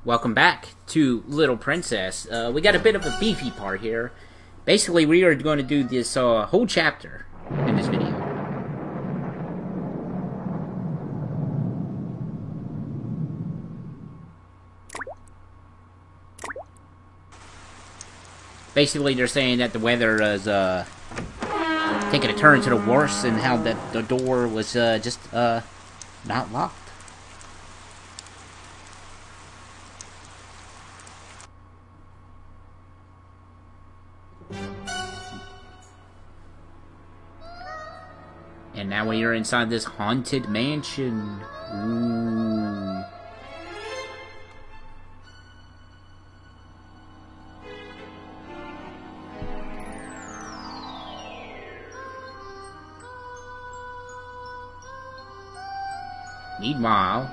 Welcome back to Little Princess. We got a bit of a beefy part here. Basically, we are going to do this whole chapter in this video. Basically, they're saying that the weather is taking a turn to the worse, and how that the door was just not locked. And now we are inside this haunted mansion. Ooh. Meanwhile,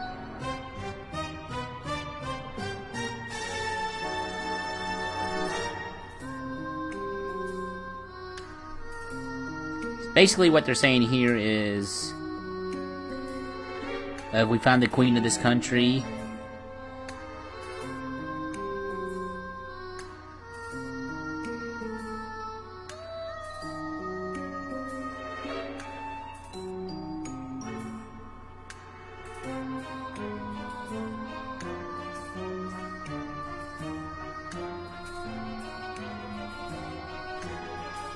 basically what they're saying here is we found the queen of this country.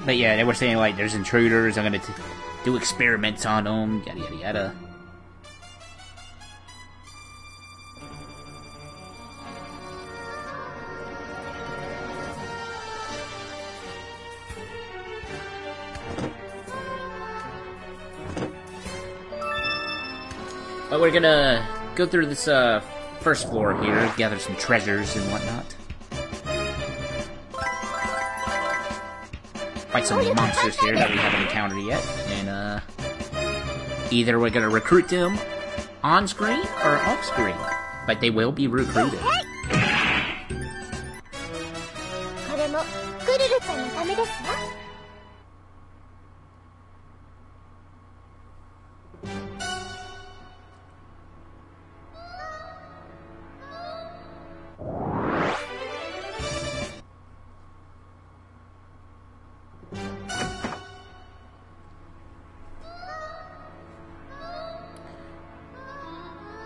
But yeah, they were saying, like, there's intruders, I'm gonna do experiments on them, yada yada yada. But we're gonna go through this first floor here, gather some treasures and whatnot. Fight some monsters here that we haven't encountered yet, and either we're gonna recruit them on screen or off screen, but they will be recruited.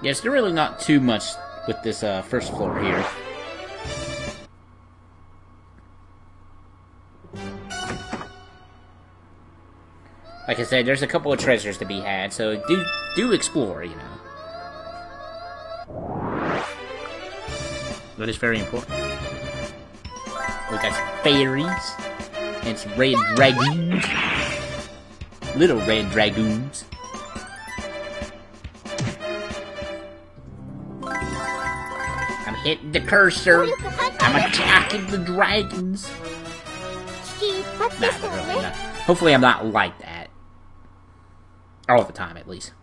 Yes, there's really not too much with this first floor here. Like I said, there's a couple of treasures to be had, so do explore, you know. That is very important. We got some fairies and some red dragoons, little red dragoons. Hit the cursor. I'm attacking the dragons. Nah, really not. Hopefully I'm not like that. All the time, at least.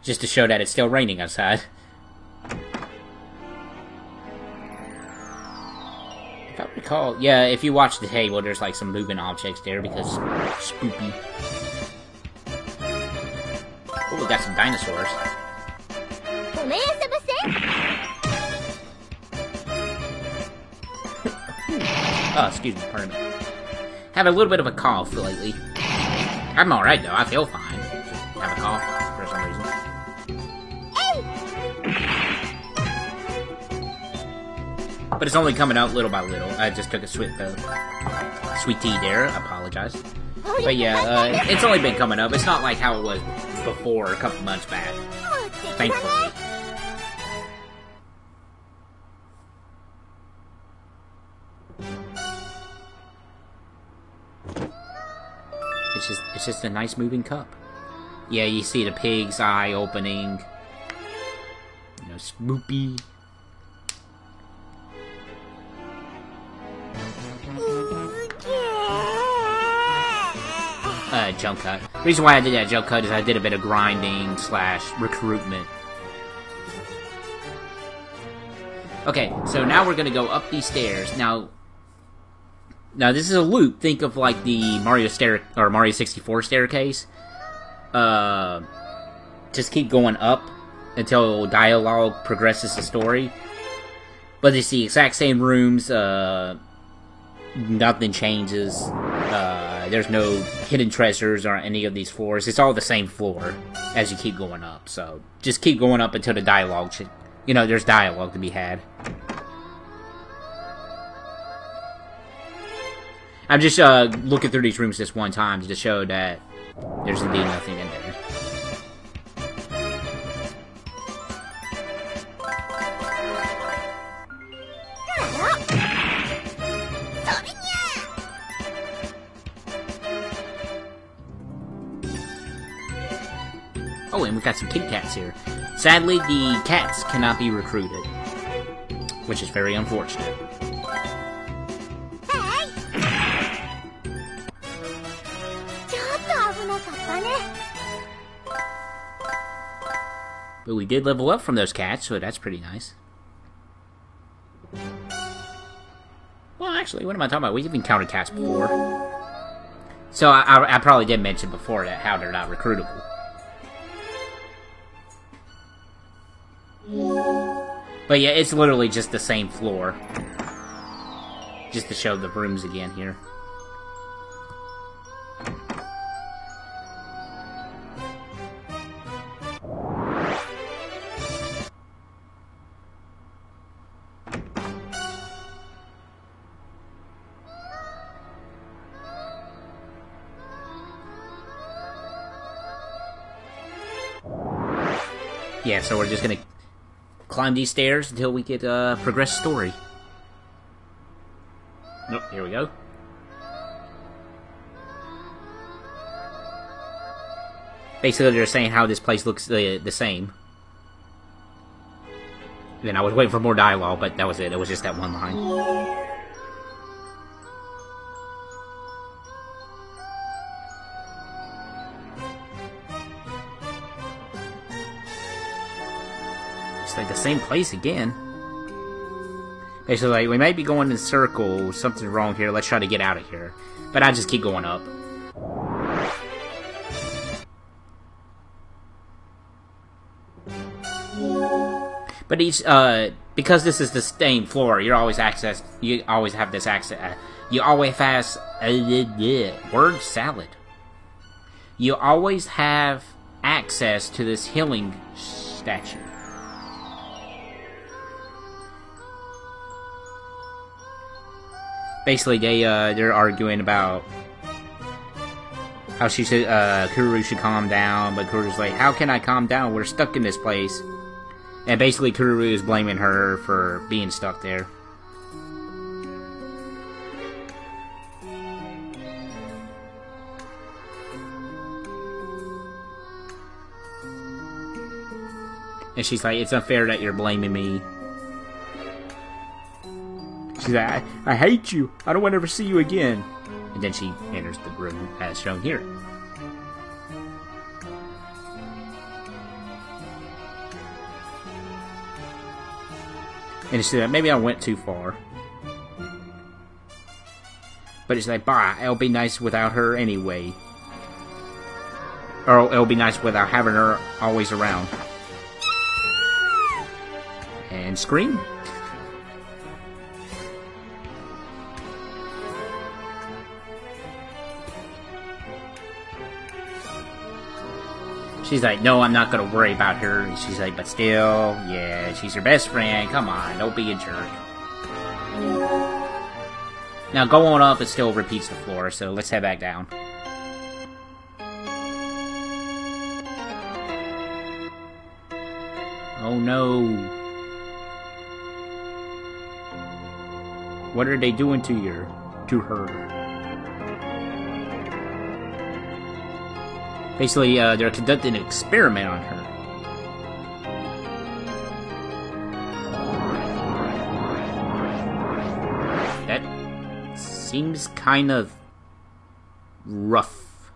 Just to show that it's still raining outside. Yeah, if you watch the table, there's like some moving objects there because spoopy. Oh, we got some dinosaurs. Oh, excuse me, pardon me. Have a little bit of a cough lately. I'm alright though, I feel fine. Just have a cough for some reason. But it's only coming out little by little. I just took a sweet tea there. I apologize. But yeah, it's only been coming up. It's not like how it was before, a couple months back. Thankfully. It's just a nice moving cup. Yeah, you see the pig's eye opening. You know, Smoopy. Jump cut. The reason why I did that jump cut is I did a bit of grinding / recruitment. Okay, so now we're gonna go up these stairs. Now, Now this is a loop. Think of like the Mario 64 staircase. Just keep going up until dialogue progresses the story. But it's the exact same rooms. Nothing changes. There's no hidden treasures on any of these floors. It's all the same floor as you keep going up. So just keep going up until the dialogue. There's dialogue to be had. I'm just looking through these rooms this one time to show that there's indeed nothing in there. Oh, and we got some Kit Kats here. Sadly, the cats cannot be recruited, which is very unfortunate. But we did level up from those cats, so that's pretty nice. Well, actually, what am I talking about? We've encountered cats before. So I probably did mention before that how they're not recruitable. But yeah, it's literally just the same floor. Just to show the rooms again here. Yeah, so we're just gonna climb these stairs until we get progress story. Nope, here we go. Basically, they're saying how this place looks the same. And then I was waiting for more dialogue, but that was it. It was just that one line. It's like the same place again. Basically, like, we may be going in circles. Something's wrong here. Let's try to get out of here. But I just keep going up. But each, because this is the same floor, you always have this access. You always have word salad. You always have access to this healing statue. Basically, they're arguing about how Kuru should calm down, but Kuru's like, how can I calm down? We're stuck in this place. And basically, Kuru is blaming her for being stuck there. And she's like, it's unfair that you're blaming me. She's like, I hate you. I don't want to ever see you again. And then she enters the room as shown here. And she said, maybe I went too far. But it's like, bah, it'll be nice without her anyway. Or it'll be nice without having her always around. And scream. She's like, no, I'm not gonna worry about her. And she's like, but still, yeah, she's your best friend. Come on, don't be a jerk. Now, going up, it still repeats the floor, so let's head back down. Oh no. What are they doing to her? Basically, they're conducting an experiment on her. That seems kind of rough.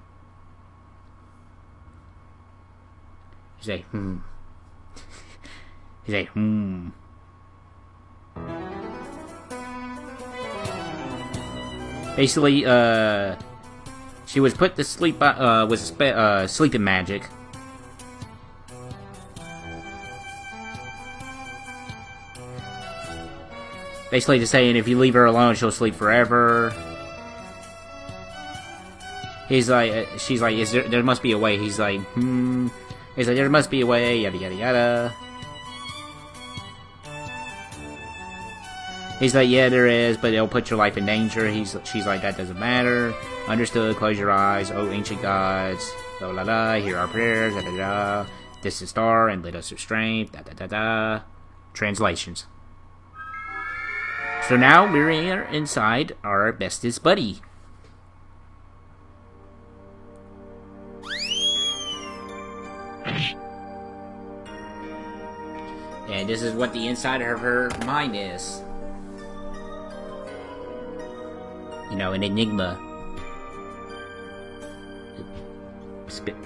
He's like, He's like, Basically, she was put to sleep by, with sleeping magic. Basically just saying if you leave her alone, she'll sleep forever. He's like, she's like, there must be a way. He's like, He's like, there must be a way, yada yada yada. He's like, yeah, there is, but it'll put your life in danger. She's like, that doesn't matter. Understood, close your eyes. Oh, ancient gods. La la la, hear our prayers, da da da. This is star, and lead us with strength, da da da da. Translations. So now we're inside our bestest buddy. And this is what the inside of her mind is. You know, an enigma.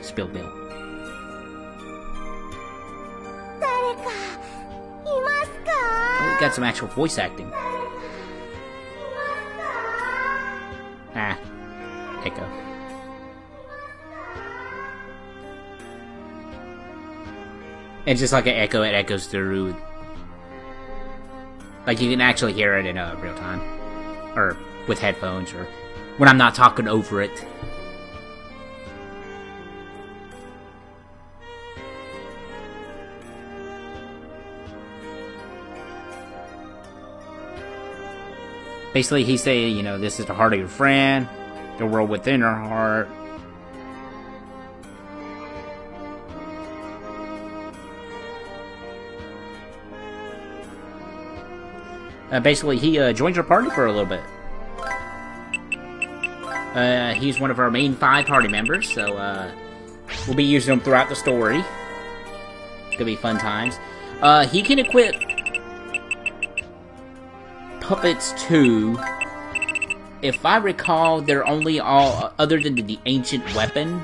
Spill Bill. Oh, we got some actual voice acting. Ah, echo. It's just like an echo, it echoes through. Like you can actually hear it in real time. Or with headphones, or when I'm not talking over it. Basically, he's saying, you know, this is the heart of your friend, the world within her heart. Basically, he joins our party for a little bit. He's one of our main 5 party members, so we'll be using him throughout the story. It's gonna be fun times. He can equip puppets too. If I recall, they're only all other than the ancient weapon.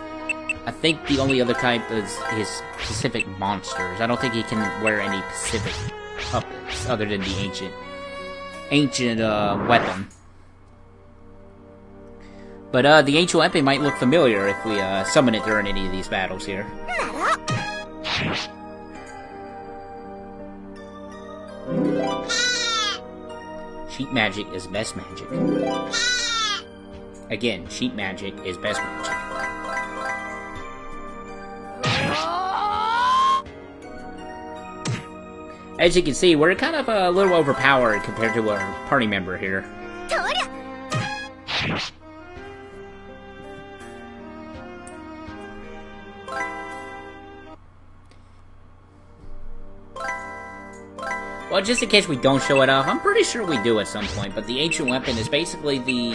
I think the only other type is his specific monsters. I don't think he can wear any specific puppets other than the ancient weapon. But the ancient weapon might look familiar if we summon it during any of these battles here. Sheet magic is best magic. Again, sheet magic is best magic. As you can see, we're kind of a little overpowered compared to our party member here. Well, just in case we don't show it off, I'm pretty sure we do at some point, but the ancient weapon is basically the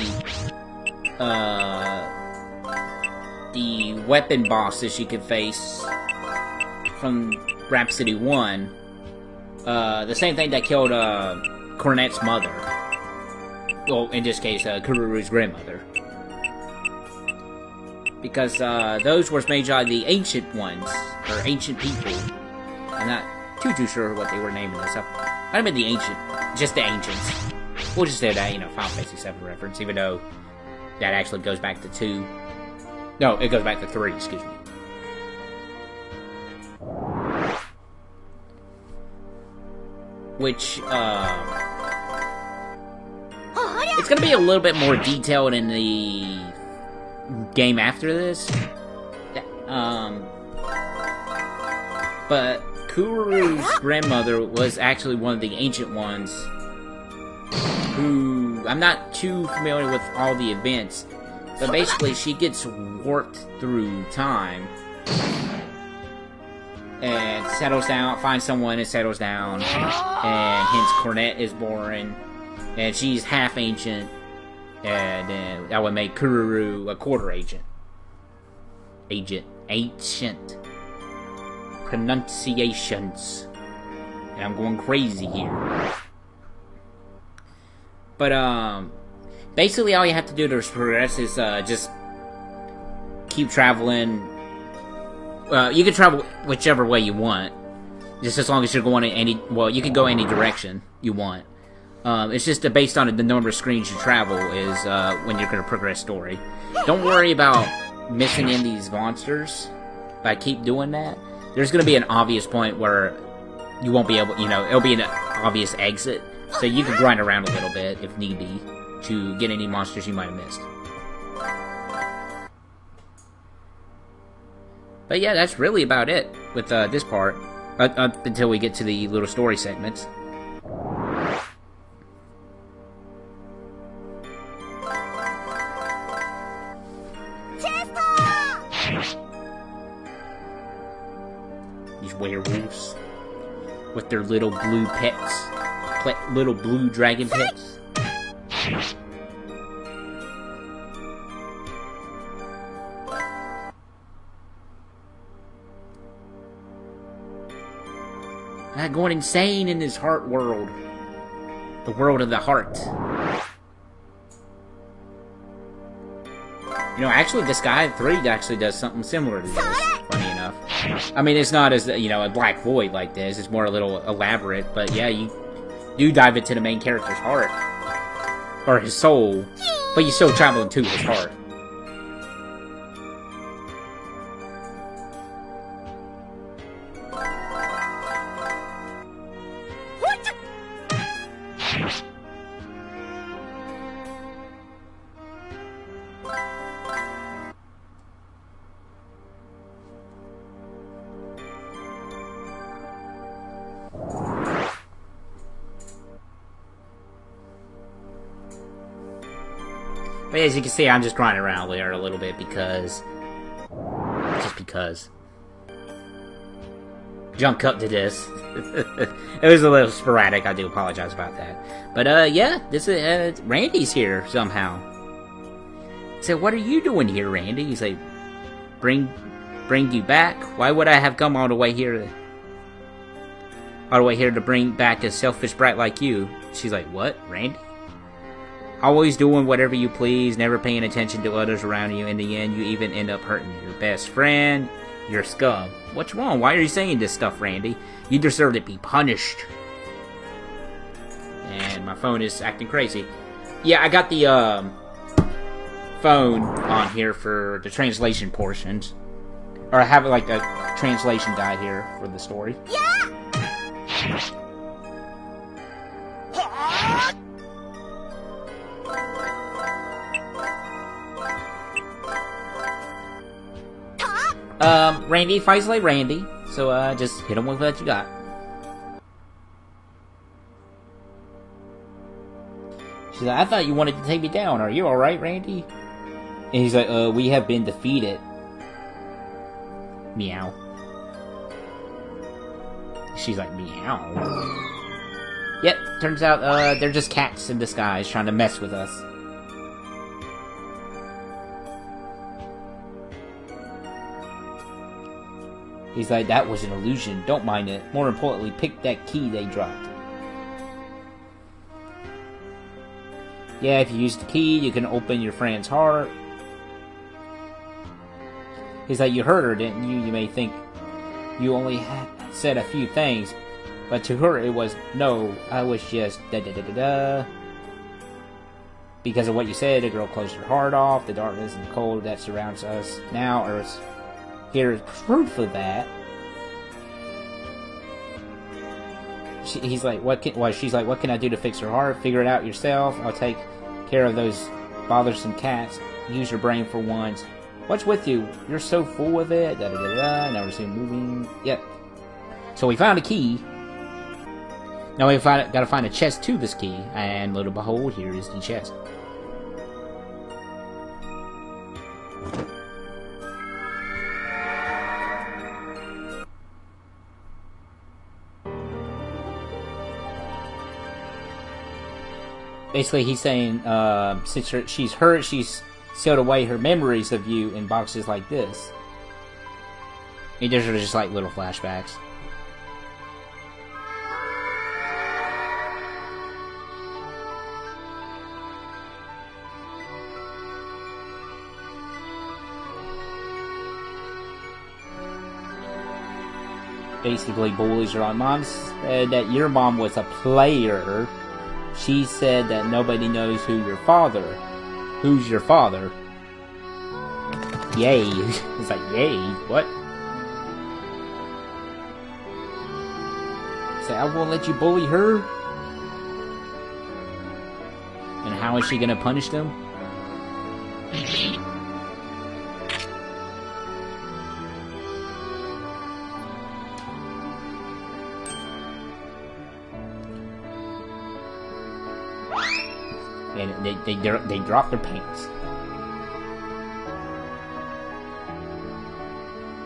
weapon boss that you can face from Rhapsody 1. The same thing that killed Cornet's mother. Well, in this case, Kururu's grandmother. Because those were made by the ancient ones, or ancient people. I'm not too sure what they were naming this up. Might have been the ancient, just the ancients. We'll just say that, you know, Final Fantasy 7 reference, even though that actually goes back to 2. No, it goes back to 3, excuse me. Which, it's gonna be a little bit more detailed in the game after this. But Kururu's grandmother was actually one of the ancient ones who, I'm not too familiar with all the events, but basically she gets warped through time and settles down, finds someone and settles down, and hence Cornet is born, and she's half ancient, and then that would make Kururu a quarter ancient. Ancient. Pronunciations. And I'm going crazy here. But, basically all you have to do to progress is, just keep traveling. You can travel whichever way you want. Just as long as you're going in any, well, you can go any direction you want. It's just based on the number of screens you travel is when you're going to progress story. Don't worry about missing in these monsters. If I keep doing that, there's going to be an obvious point where you won't be able, it'll be an obvious exit. So you can grind around a little bit, if need be, to get any monsters you might have missed. But yeah, that's really about it with this part, up until we get to the little story segments. These werewolves with their little blue pets, little blue dragon pets. I'm going insane in this heart world. The world of the heart. Actually, this guy 3 actually does something similar to this, funny enough. I mean, it's not as, a black void like this. It's more a little elaborate, but yeah, you do dive into the main character's heart. Or his soul. But you still travel into his heart. But as you can see, I'm just grinding around there a little bit because... Just because. Jump cut to this. It was a little sporadic, I do apologize about that. But, yeah, this is, Randy's here, somehow. I said, what are you doing here, Randy? He's like, bring you back? Why would I have come all the way here? All the way here to bring back a selfish brat like you? She's like, what, Randy? Always doing whatever you please, never paying attention to others around you. In the end, you even end up hurting your best friend. You're scum. What's wrong? Why are you saying this stuff, Randy? You deserve to be punished. And my phone is acting crazy. Yeah, I got the phone on here for the translation portions. Or I have like a translation guide here for the story. Yeah! Randy fights like Randy, so, just hit him with what you got. She's like, I thought you wanted to take me down. Are you alright, Randy? And he's like, we have been defeated. Meow. She's like, meow. Yep, turns out, they're just cats in disguise trying to mess with us. He's like, that was an illusion. Don't mind it. More importantly, pick that key they dropped. Yeah, if you use the key, you can open your friend's heart. He's like, you heard her, didn't you? You may think you only said a few things, but to her it was, no, I was just da-da-da-da-da. Because of what you said, the girl closed her heart off. The darkness and the cold that surrounds us now are... Here's proof of that. He's like, she's like, what can I do to fix her heart? Figure it out yourself. I'll take care of those bothersome cats. Use your brain for once. What's with you? You're so full of it. Da da da da. Never seen moving. Yep. So we found a key. Now we gotta find a chest to this key. And lo and behold, here is the chest. Basically, he's saying, since she's hurt, she's sealed away her memories of you in boxes like this. And these are just like little flashbacks. Basically, bullies are on. Mom said that your mom was a player. She said that nobody knows who's your father. Yay. It's like, yay, what? Say, I won't let you bully her? And how is she gonna punish them? And they drop their pants.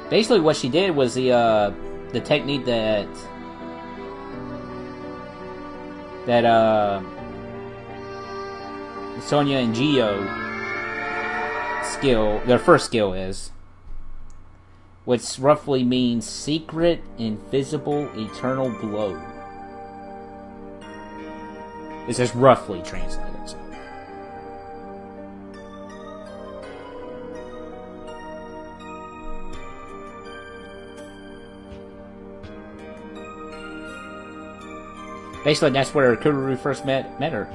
Basically, what she did was the technique that Sonya and Gio their first skill is, which roughly means secret, invisible, eternal blow. It's just roughly translated. So. Basically, that's where Kururu first met her.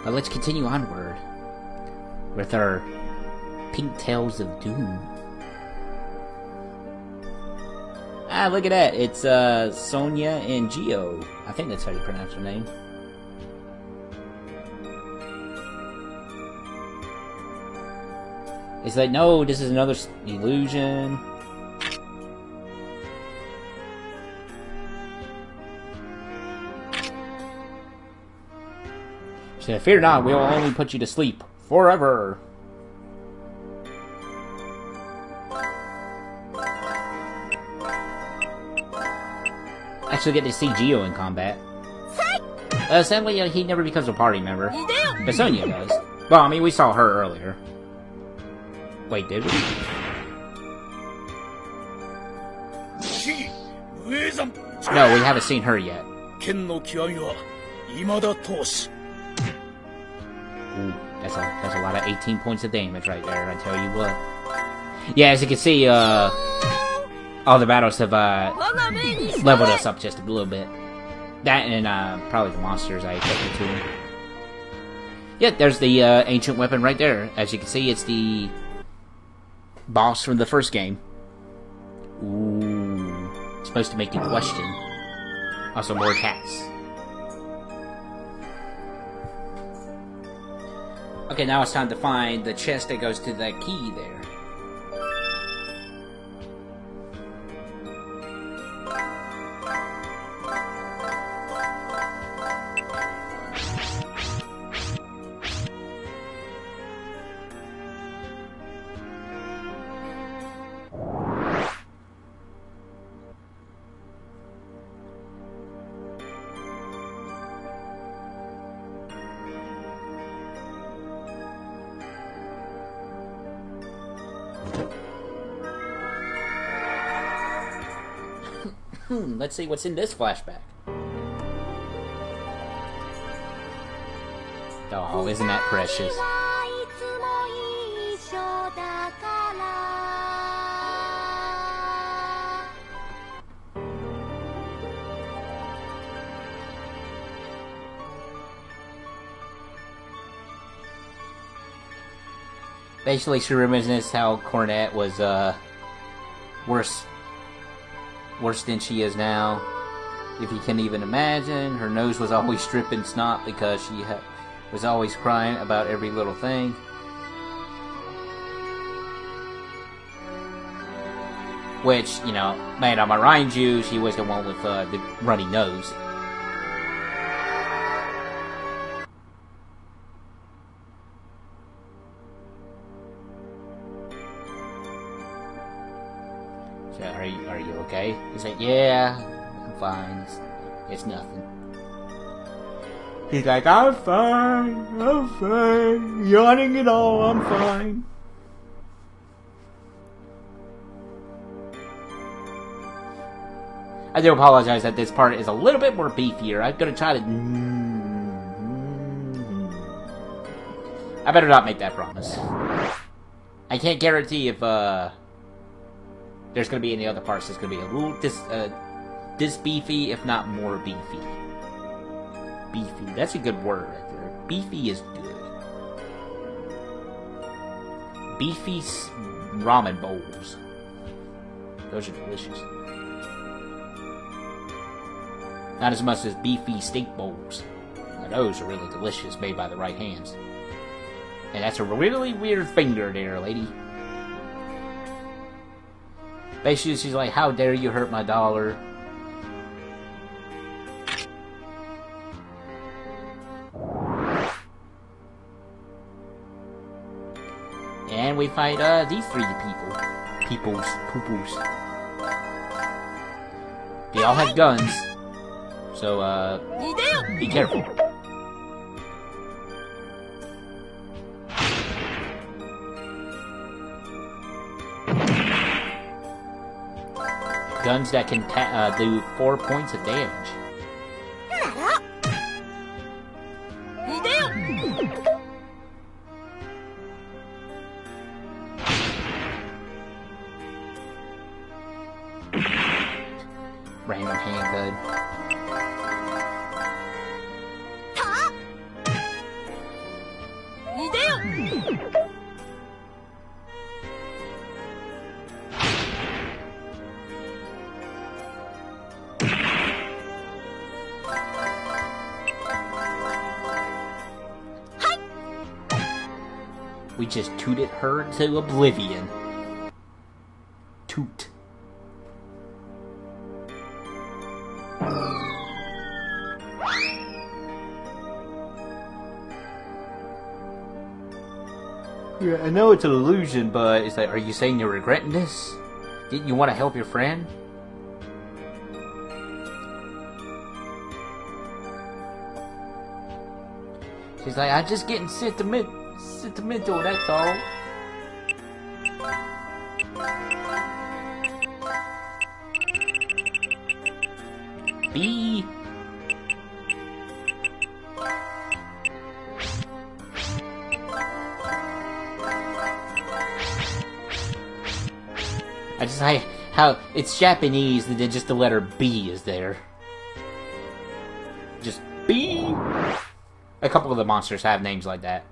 But let's continue onward with our Pink Tales of Doom. Ah, look at that. It's Sonya and Gio. I think that's how you pronounce her name. It's like, no, this is another illusion. She said, fear not, we will only put you to sleep forever. Actually get to see Gio in combat. Sadly, he never becomes a party member. But Sonya does. Well, I mean, we saw her earlier. Wait, did we? No, we haven't seen her yet. Ooh, that's a lot of 18 points of damage right there, I tell you what. Yeah, as you can see, all the battles have leveled us up just a little bit. That and probably the monsters I equipped to. Yeah, there's the ancient weapon right there. As you can see, it's the boss from the first game. Ooh. It's supposed to make you question. Also, more cats. Okay, now it's time to find the chest that goes to that key there. Let's see what's in this flashback. Oh, isn't that precious? Basically, she reminisces how Cornette was, worse than she is now. If you can even imagine, her nose was always dripping snot because she was always crying about every little thing. Which, you know, man, I'm gonna remind you, she was the one with the runny nose. So, are you okay? He's like, yeah, I'm fine. It's nothing. He's like, I'm fine. Yawning it all, I'm fine. I do apologize that this part is a little bit more beefier. I'm gonna try to... I better not make that promise. I can't guarantee if there's gonna be any other parts. It's gonna be a little this beefy, if not more beefy. Beefy. That's a good word right there. Beefy is good. Beefy ramen bowls. Those are delicious. Not as much as beefy steak bowls. Now, those are really delicious, made by the right hands. And that's a really weird finger there, lady. Basically, she's like, how dare you hurt my dollar? And we fight, these three people. Poo-poos. They all have guns. So, be careful. Guns that can do 4 points of damage. Random handgun. We just tooted her to oblivion. Toot. Yeah, I know it's an illusion, but it's like, are you saying you're regretting this? Didn't you want to help your friend? She's like, I'm just getting sentimental, that's all. B. I just like how it's Japanese and then just the letter B is there. Just B. A couple of the monsters have names like that.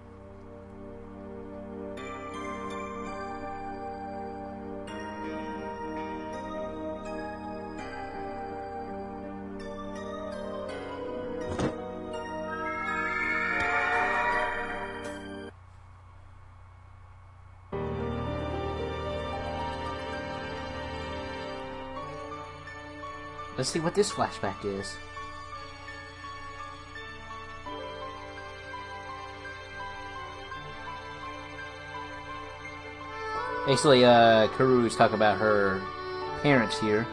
Let's see what this flashback is. Basically, Karu's talking about her parents here.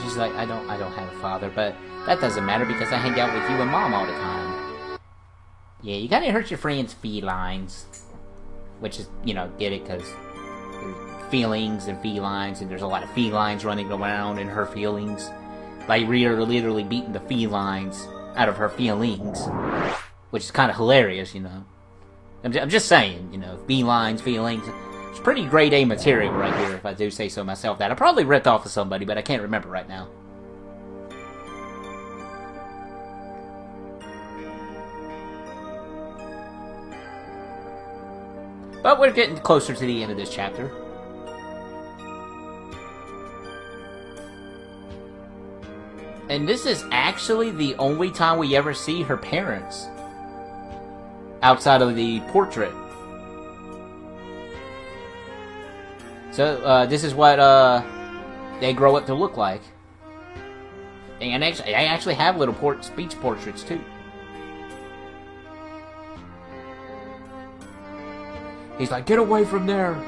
She's like, I don't have a father, but that doesn't matter because I hang out with you and Mom all the time. Yeah, you gotta hurt your friend's felines. Which is, you know, get it, because there's feelings and felines, and there's a lot of felines running around in her feelings. Like, we are literally beating the felines out of her feelings. Which is kind of hilarious, you know. I'm just saying, you know, felines, feelings. It's pretty grade A material right here, if I do say so myself. That I probably ripped off of somebody, but I can't remember right now. But we're getting closer to the end of this chapter. And this is actually the only time we ever see her parents. Outside of the portrait. So, this is what, they grow up to look like. And actually, I actually have little speech portraits, too. He's like, get away from there!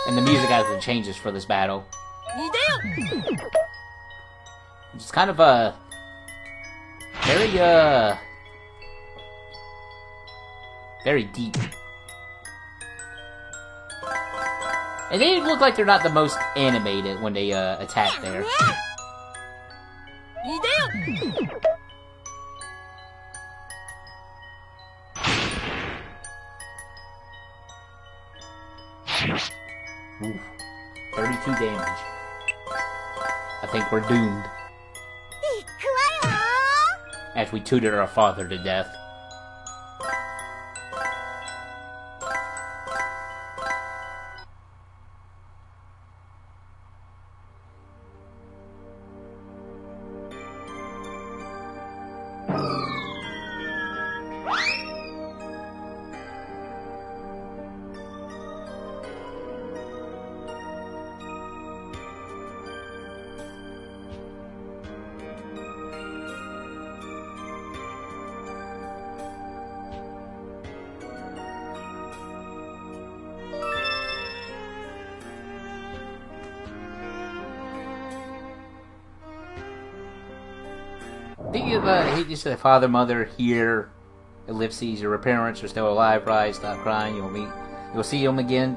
And the music actually changes for this battle. It's kind of a very deep. And they look like they're not the most animated when they attack there. Oof. 32 damage. I think we're doomed. As we tutored our father to death. Think of he just said, father, mother, here, ellipses, your parents are still alive, right? Stop crying, you'll see them again,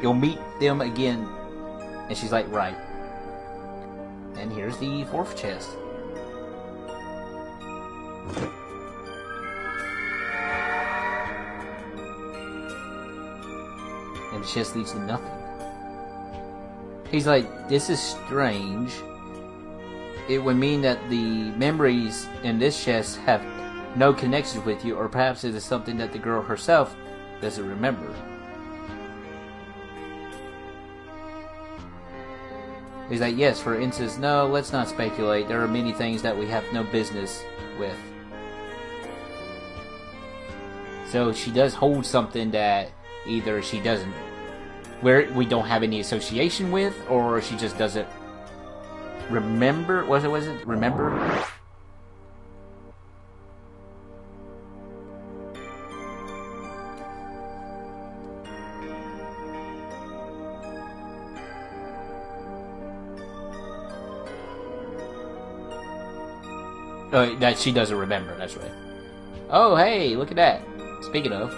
you'll meet them again. And she's like, right. And here's the fourth chest. And the chest leads to nothing. He's like, this is strange. It would mean that the memories in this chest have no connections with you, or perhaps it is something that the girl herself doesn't remember. He's like, yes, for instance, no, let's not speculate. There are many things that we have no business with. So she does hold something that either she doesn't, where we don't have any association with, or she just doesn't remember. Was it remember? Oh, that she doesn't remember, that's right. Oh, hey, look at that. Speaking of.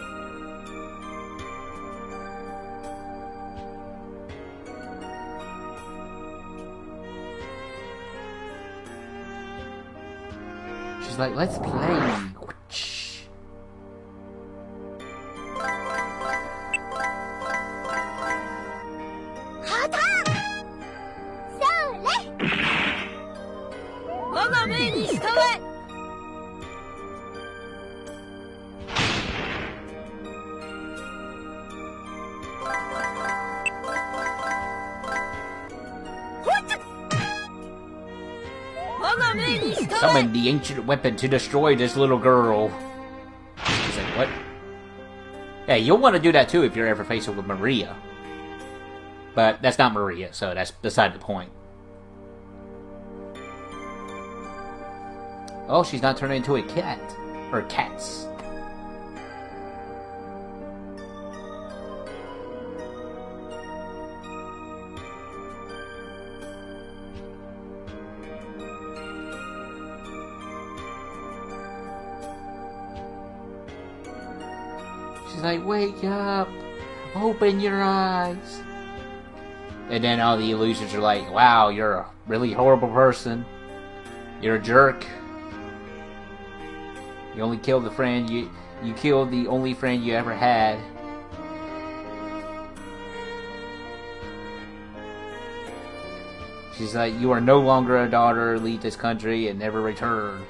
She's like, let's play. Summon the ancient weapon to destroy this little girl. He's like, what? Yeah, you'll want to do that too if you're ever faced with Maria. But that's not Maria, so that's beside the point. Oh, she's not turning into a cat. Or cats. She's like, wake up! Open your eyes! And then all the illusions are like, wow, you're a really horrible person. You're a jerk. You only killed the friend you killed the only friend you ever had. She's like, you are no longer a daughter, leave this country and never return.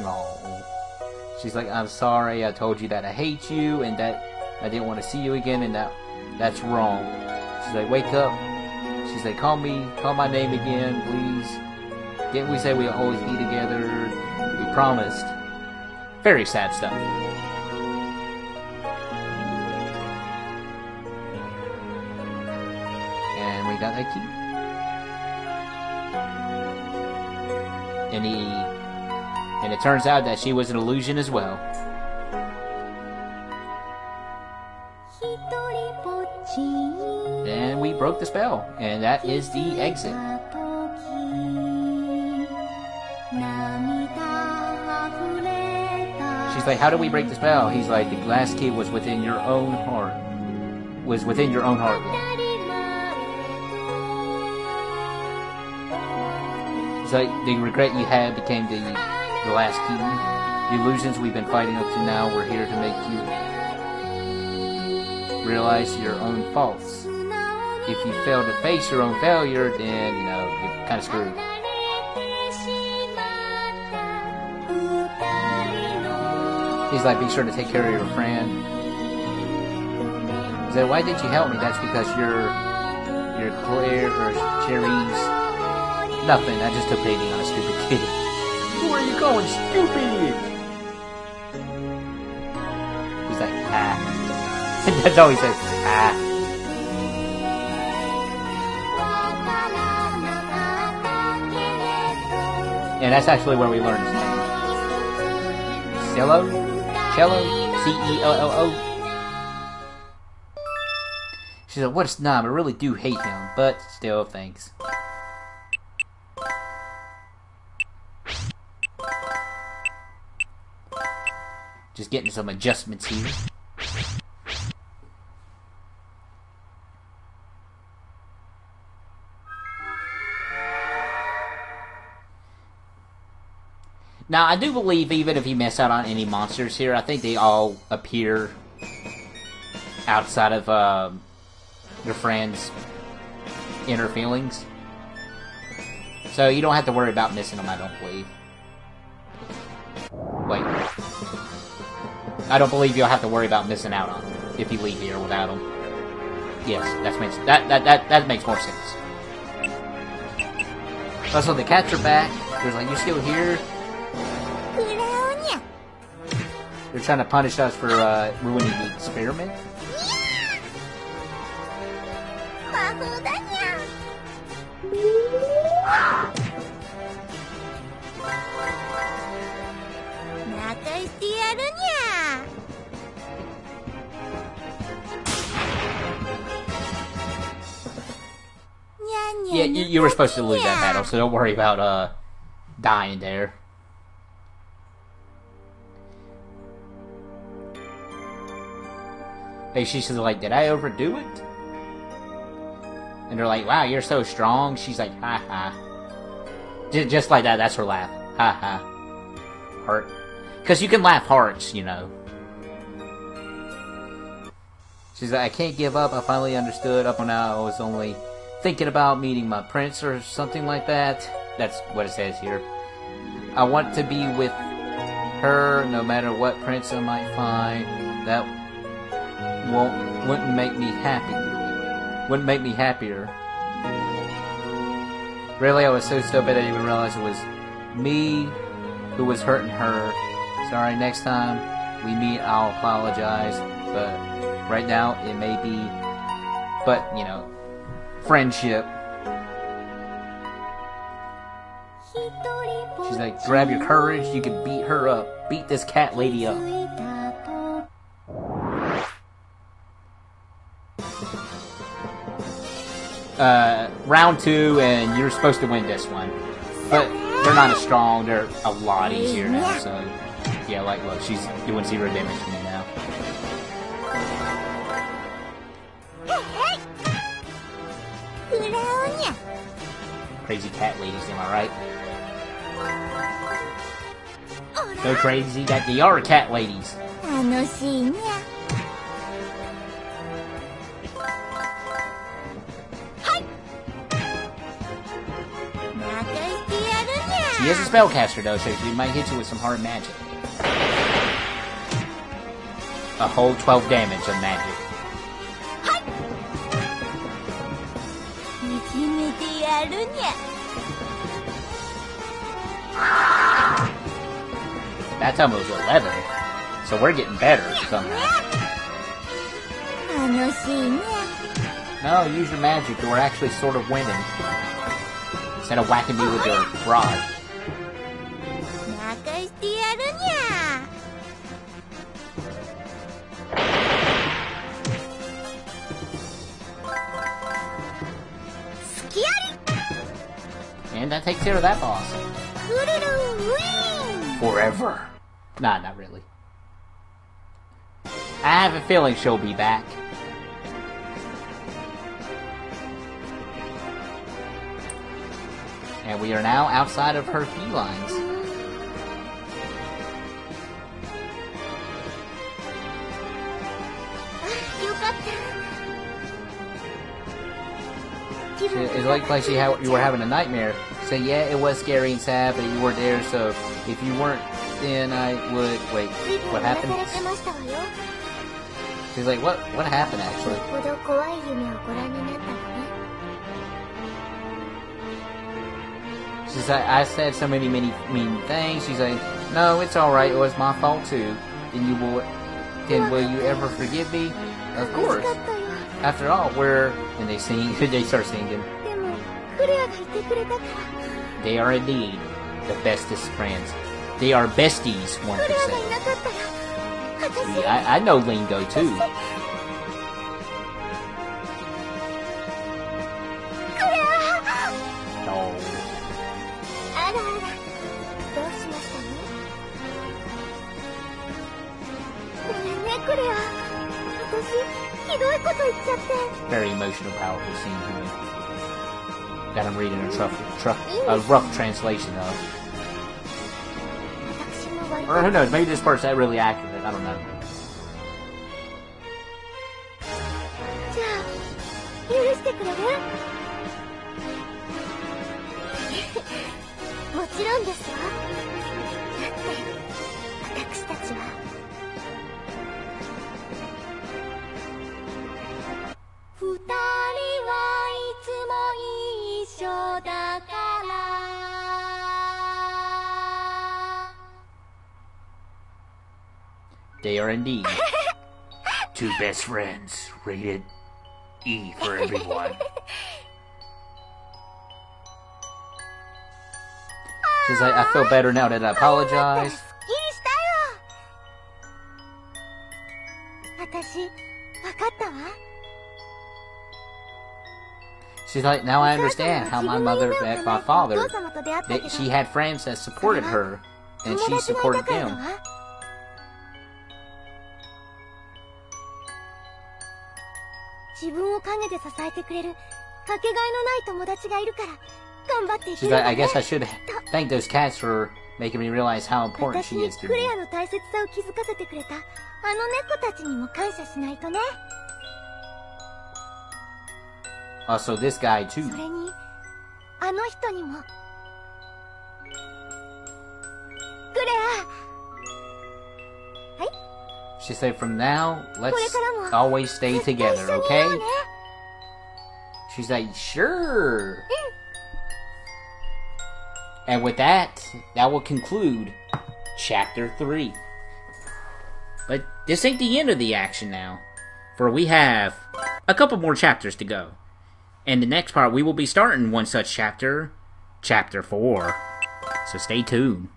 No. She's like, I'm sorry, I told you that I hate you and that I didn't want to see you again and that's wrong. She's like, wake up. She's like, call my name again, please. Didn't we say we'll always be together? We promised. Very sad stuff. And we got that key. And it turns out that she was an illusion as well. And we broke the spell, and that is the exit. She's like, how do we break the spell? He's like, the glass key was within your own heart. Was within your own heart. He's like, the regret you had became the last key. The illusions we've been fighting up to now were here to make you realize your own faults. If you fail to face your own failure, then, you know, you're kind of screwed. He's like, be sure to take care of your friend. He's like, why didn't you help me? That's because you're Claire or Cherries. Nothing, I just took pity on a stupid kid. Where are you going, stupid? He's like, ah. That's all he says, ah. And that's actually where we learned his name. Cello? Cello? C-E-L-L-O? She's like, what a snob, I really do hate him, but still, thanks. Just getting some adjustments here. Now, I do believe even if you miss out on any monsters here, I think they all appear outside of your friend's inner feelings. So you don't have to worry about missing them, I don't believe. Wait. I don't believe you'll have to worry about missing out on them if you leave here without them. Yes, that makes more sense. Also, the cats are back. There's like, you're still here? They're trying to punish us for ruining the experiment. Yeah, you were supposed to lose that battle, so don't worry about dying there. Hey, she's like, did I overdo it? And they're like, wow, you're so strong. She's like, ha ha. Just like that, that's her laugh. Ha ha. Heart. Because you can laugh hearts, you know. She's like, I can't give up. I finally understood. Up until now, I was only thinking about meeting my prince or something like that. That's what it says here. I want to be with her no matter what prince I might find. That wouldn't make me happy. Wouldn't make me happier. Really, I was so stupid I didn't even realize it was me who was hurting her. Sorry, next time we meet, I'll apologize. But right now, it may be, but, you know, friendship. She's like, grab your courage, you can beat her up. Beat this cat lady up. Round 2, and you're supposed to win this one. But they're not as strong, they're a lot easier now, so... Yeah, like, look, she's doing 0 damage to me now. Crazy cat ladies, am I right? So crazy that they are cat ladies. She is a spellcaster though, so she might hit you with some hard magic. A whole 12 damage of magic. That's almost 11, so we're getting better somehow. No, use your magic, we're actually sort of winning. Instead of whacking me with your rod. And that takes care of that boss. Forever. Nah, not really. I have a feeling she'll be back. And we are now outside of her felines. It's like you were having a nightmare. So yeah, it was scary and sad, but you were there, so if you weren't, then I would... Wait, what happened? She's like, what happened, actually? She's like, I said so many mean things. She's like, no, it's alright, it was my fault too. Then will you ever forgive me? Of course. After all, and they sing, they start singing. They are indeed the bestest friends. They are besties, one could say. See, I know lingo too. No. Very emotional, powerful scene here. That I'm reading a rough translation of. Or who knows, maybe this part's not really accurate, I don't know. They are indeed two best friends, rated E for everyone. She's like, I feel better now that I apologize. She's like, now I understand how my mother met my father. That she had friends that supported her, and she supported them. She's like, I guess I should thank those cats for making me realize how important she is to me. Also, this guy too. She said, from now, let's always stay together, okay? She's like, sure. And with that will conclude Chapter 3. But this ain't the end of the action now, for we have a couple more chapters to go. In the next part, we will be starting one such chapter, Chapter 4. So stay tuned.